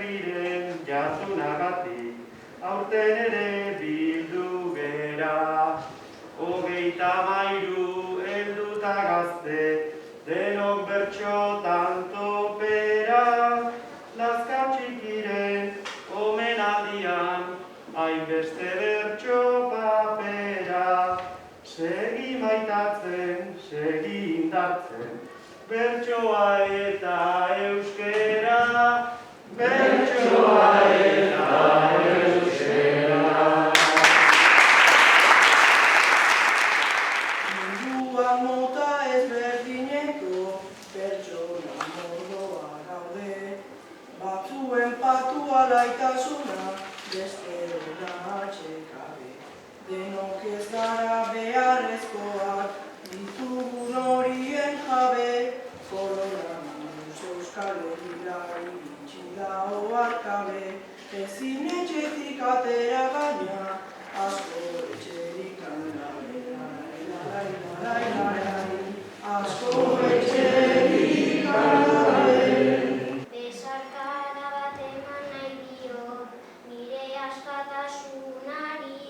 berriren jatsunagatik, aurten ere bildu gera. 33 helduta gazte, denok bertxotan topera, Lazka txikiren omenaldian, hainbeste bertxo papera. Segi maitatzen, segi indartzen, bertsoa eta euskera, bertsoa eta euskera. Munduan mota ezberdineko pertsona mordoa gaude, batzuen patua laitasuna, bestela atxekabe. Denok ez gara beharrezkoak, ditugun horien jabe, koronabirus Euskal Herrira iritsi da oharkabe, ezin etxetik atera baina, asko etxerik asko etxerik Besarkada bat eman nahi dio, nire askatasunari,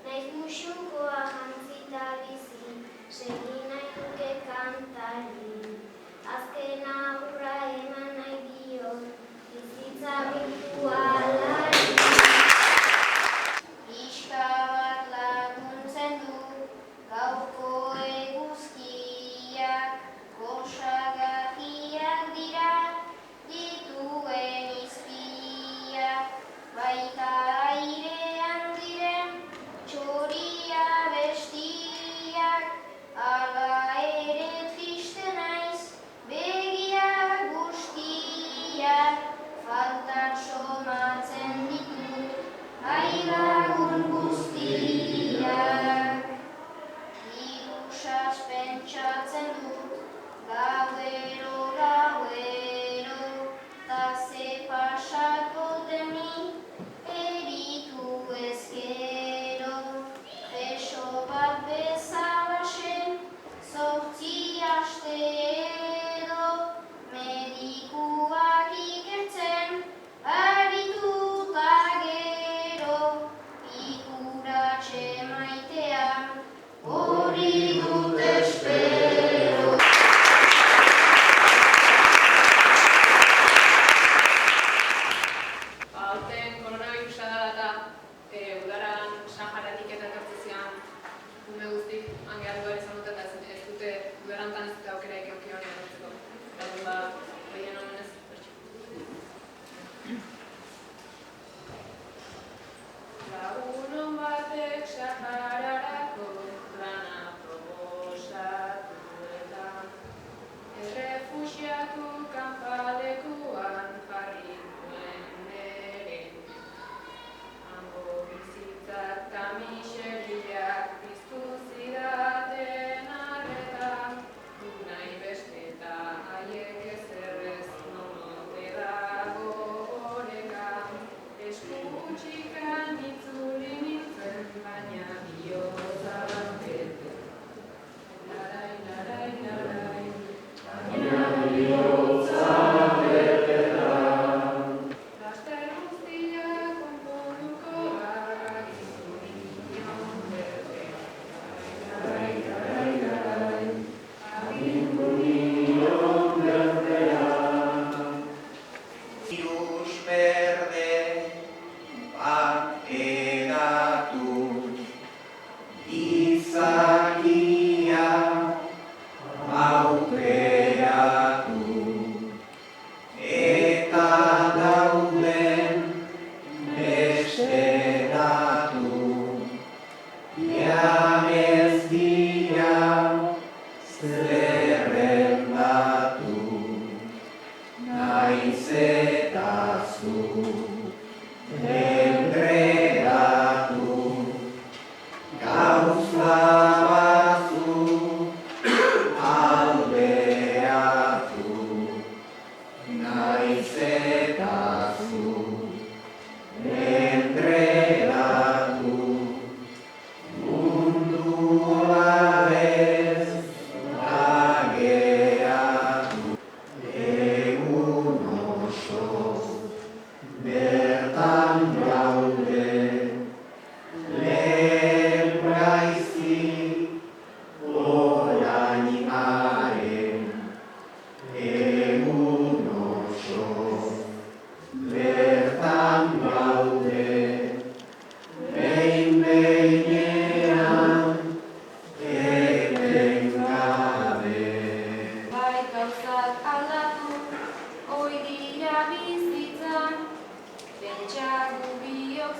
naiz musukoa jantzita bizi, segi nahi duke kantari. Azken agurra eman nahi dio, bizitza birtualari. Pixka bat laguntzen du, gaurko eguzkiak, goxagarriak dira, dituen izpiak, baita airean diren, txoria bestiak, ala ere triste naiz, begiak guztiak, faltan somatzen ditut, ailagun guztiak. Irusaz pentsatzen dut, gauero, ta ze pasako demi, eritu ezkero, preso bat bezalaxe, 8 aste edo, medikuak ikertzen, arituta gero, ikuratxe maitean, hori dut espero. Aurten koronavirusa dela eta udaran Saharatik eta etortzean ume guztik hangeatu behar izan dute eta ez dute udarantan ez dute aukera ekiokion etortzeko. Eta behien omenez Lagunon batek Sahararako plana proposatu eta errefuxiatu kanpalekuan jarri duen ere. Hango bizitzak eta miseriak piztu zidaten arretan, duk nahi beste eta haiek ezerrez nomote dago orekan. Esku gutxikan itzuli nintzen, baina bihotzan bete. Larai, larai, larai, baina bihotzan bete da. Laster guztiak konponduko gara, gizunion berde. Larai, larai, larai, agindu nion berdean. Virus berde bat edatu, izakia aukeratu, eta dauden beste datu, ez dira zerrendatu, naiz eta zu endredatu, gauza batzu aldeatu, naiz eta zu endredatu, mundua ez dageatu, egun oso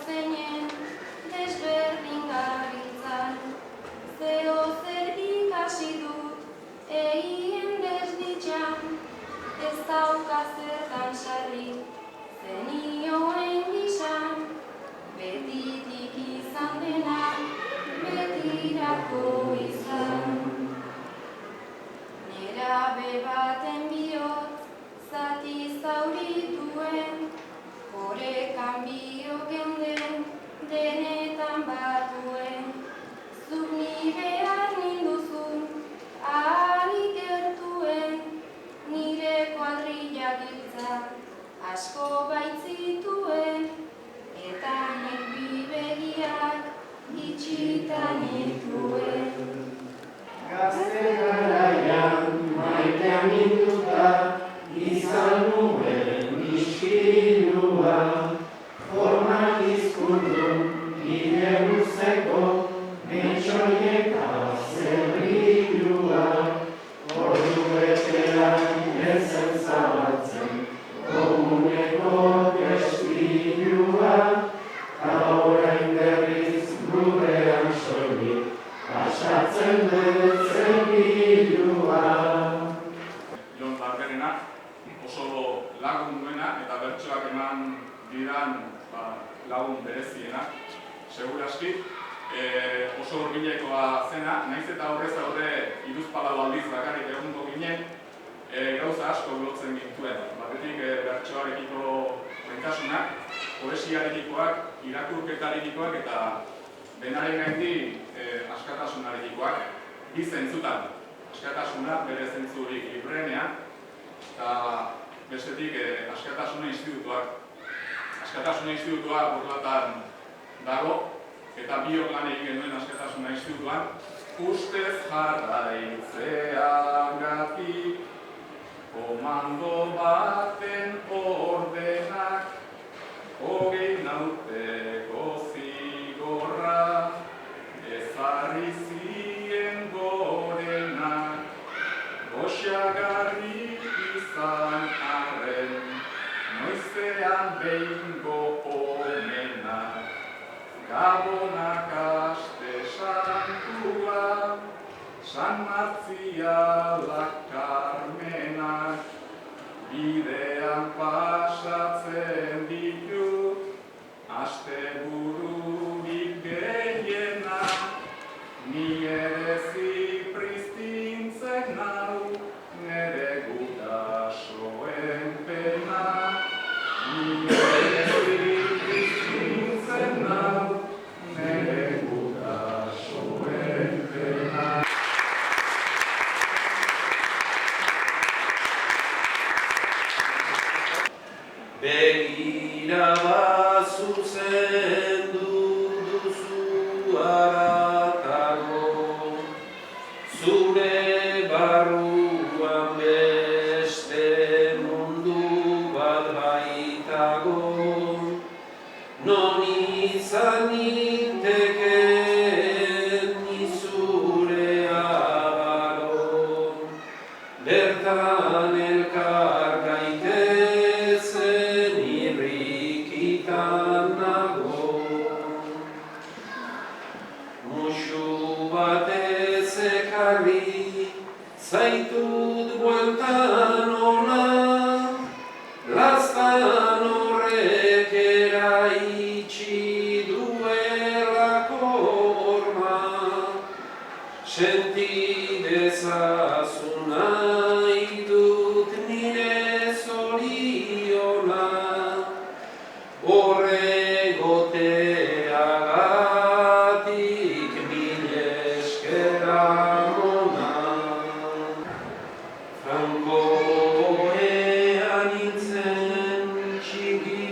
zeinen desberdin gabiltzan. Zeo zer ikasi dut egin desditzan, ez dauka zertan sarri zenioen gizan. Betitik izan dena, betirako izan. Nerabe baten bihotz, zati zaurituen, orekan bio geunden, denetan batuen. Zuk ni behar ninduzun, ahalik gertuen, nire kuadrilla giltza, asko baitzituen, eta nik bibegiak itxita nituen. Gazte garaian maitea minduta, izan nuen ispilua, formak izkundun bide luzeko, metxoieka zerrilua, ordu betean ezen zabaltzen, komuneko destilua, eta orain berriz lurrean soilik, pasatzen dut zerrilua. Jon Barberena oso lagun duena eta bertsoak eman didan lagun berezienak, seguraski. Oso hurbilekoa zena, naiz eta horrez aurre hiruzpalau aldiz bakarrik egongo ginen, gauza asko lotzen gintuen. Batetik bertsoarekiko gaitasunak, poesiarekikoak, irakurketarekikoak eta denaren gaindi askatasunarekikoak bi zentzutan. Askatasuna bere zentzurik libreenean eta bestetik askatasuna institutuak. Askatasuna institutua Burlatan dago eta biok lan egin genuen askatasuna institutuan. Ustez jarraitzeagatik komando baten ordenak 20 urteko zigorra ezarri zien gorenak, goxagarri izan arren, noizean behingo omenak, Gabonak aste santua, San Martzialak Karmenak, bidean pasatzen ditut, astebururik gehienak, ni ere zipristintzen nau, nere gutasoen pena. Ni ere zipristintzen nau, nere gutasoen pena. Begira bazuzendu duzu haratago, zure barruan beste mundu bat baitago, non izan nintekeen ni zure abaron, bertan elkar gaitezen irrikitan nago. Musu batez ekarri zaitut bueltan ona, laztan horrek eraitsi duelako horma, senti dezazu nahi dut nire zoriona, horregoteagatik mila esker amona. Frankoean nintzen txiki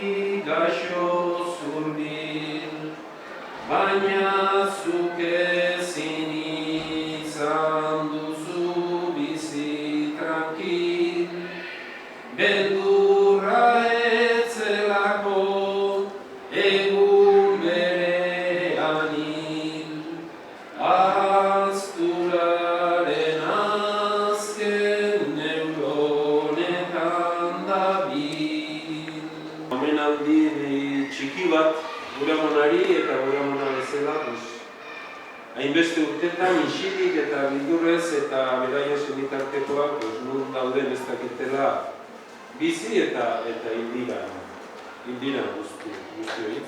gaxo zurbil, baina zuk ezin izan duzu bizi tranquil, beldurra etzelako egun berean hil, ahazturaren azken neuronetan dabil. Omenaldi txiki bat gure amonari eta gure amona bezala, hainbeste urtetan isilik eta bildurrez eta beraien senitartekoak nun dauden ez dakitela bizi eta hildira guzti horiek.